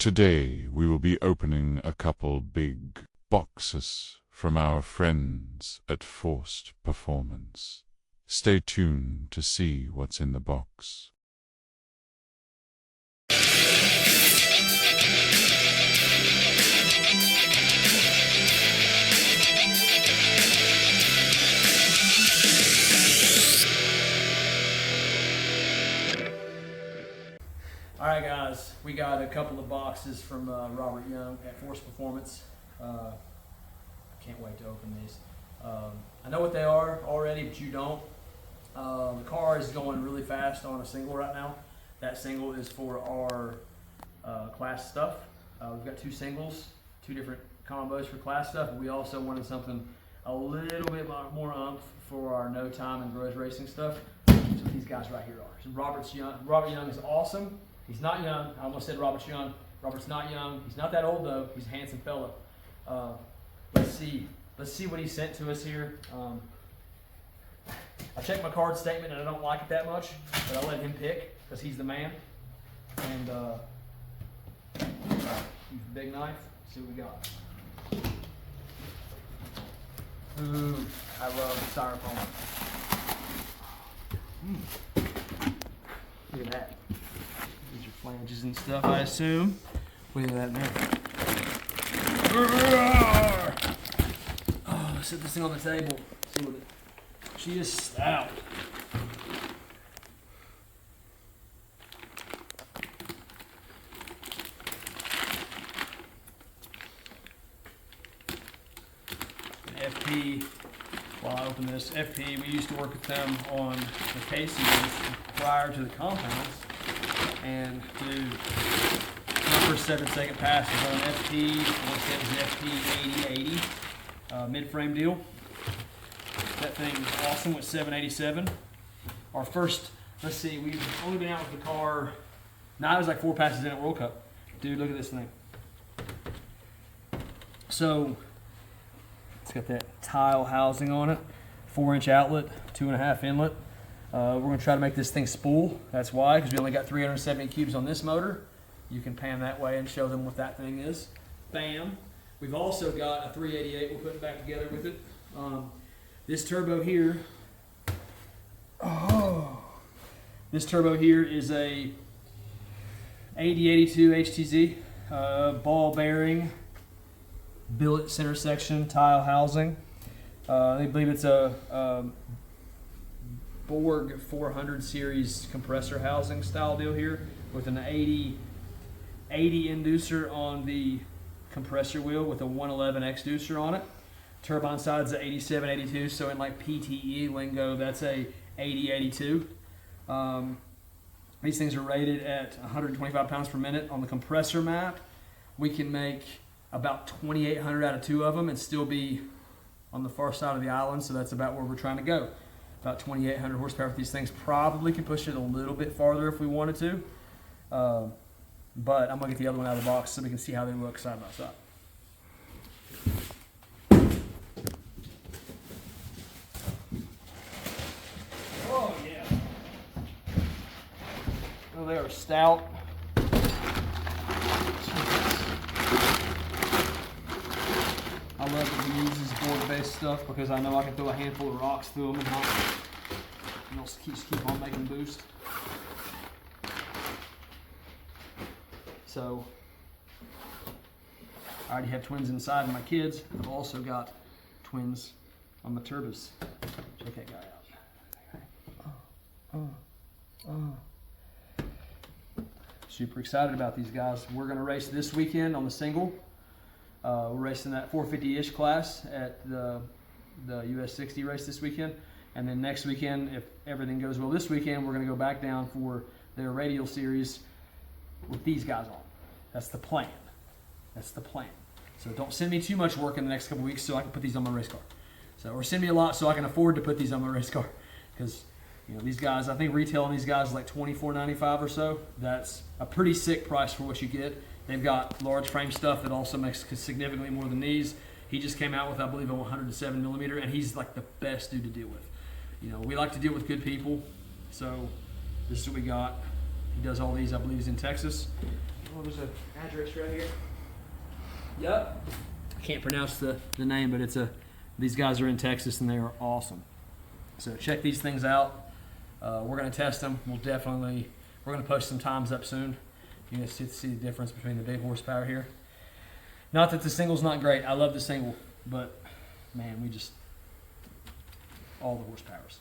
Today we will be opening a couple big boxes from our friends at Forced Performance. Stay tuned to see what's in the box. Alright guys, we got a couple of boxes from Robert Young at Forced Performance. Can't wait to open these. I know what they are already, but you don't. The car is going really fast on a single right now. That single is for our class stuff. We've got two singles, two different combos for class stuff, but we also wanted something a little bit more oomph for our no time and grudge racing stuff. So these guys right here are. So Robert Young is awesome. He's not young. I almost said Robert's young. Robert's not young. He's not that old though. He's a handsome fellow. Let's see what he sent to us here. I checked my card statement and I don't like it that much, but I'll let him pick because he's the man. And use the big knife. See what we got. Ooh, I love styrofoam. Look at that. These are flanges and stuff, I assume. Look at that in there. Oh, let's set this thing on the table. See what she is stout. FP, while I open this, FP, we used to work with them on the K-series prior to the compounds, and to my first 7-second pass was on FP, I want to say it was the FP 8080 mid-frame deal. That thing was awesome with 787. Our first, let's see, we've only been out with the car, now it was like 4 passes in at World Cup. Dude, look at this thing. So, it's got that tile housing on it, 4-inch outlet, 2.5 inlet. We're going to try to make this thing spool. That's why, because we only got 370 cubes on this motor. You can pan that way and show them what that thing is. Bam. We've also got a 388 we're putting back together with it. This turbo here, this turbo here is a 8082 HTZ, ball bearing, billet center section, tile housing. I believe it's a Borg 400 series compressor housing style deal here with an 80 inducer on the compressor wheel with a 111 exducer on it. Turbine side's a 8782, so in like PTE lingo, that's a 8082. These things are rated at 125 pounds per minute. On the compressor map, we can make about 2,800 out of 2 of them and still be on the far side of the island, so that's about where we're trying to go. About 2,800 horsepower with these things. Probably can push it a little bit farther if we wanted to. But I'm going to get the other one out of the box so we can see how they look side by side. Oh, yeah. Oh, they are stout. I love that he uses board-based stuff because I know I can throw a handful of rocks through them and they'll keep on making boost. So, I already have twins inside of my kids. I've also got twins on my turbos. Check that guy out. Super excited about these guys. We're going to race this weekend on the single. We're racing that 450-ish class at the US 60 race this weekend. And then next weekend, if everything goes well this weekend, we're going to go back down for their radial series with these guys on. That's the plan. That's the plan. So don't send me too much work in the next couple weeks so I can put these on my race car. Or send me a lot so I can afford to put these on my race car. Because these guys, I think retail on these guys is like $24.95 or so. That's a pretty sick price for what you get. They've got large frame stuff that also makes significantly more than these. He just came out with, I believe, a 107 millimeter, and he's like the best dude to deal with. We like to deal with good people, so this is what we got. He does all these, I believe he's in Texas. Oh, there's an address right here. Yep. I can't pronounce the name, but these guys are in Texas and they are awesome. So check these things out. We're going to test them. We're going to post some times up soon. You guys see the difference between the big horsepower here. Not that the single's not great. I love the single, but man, all the horsepowers.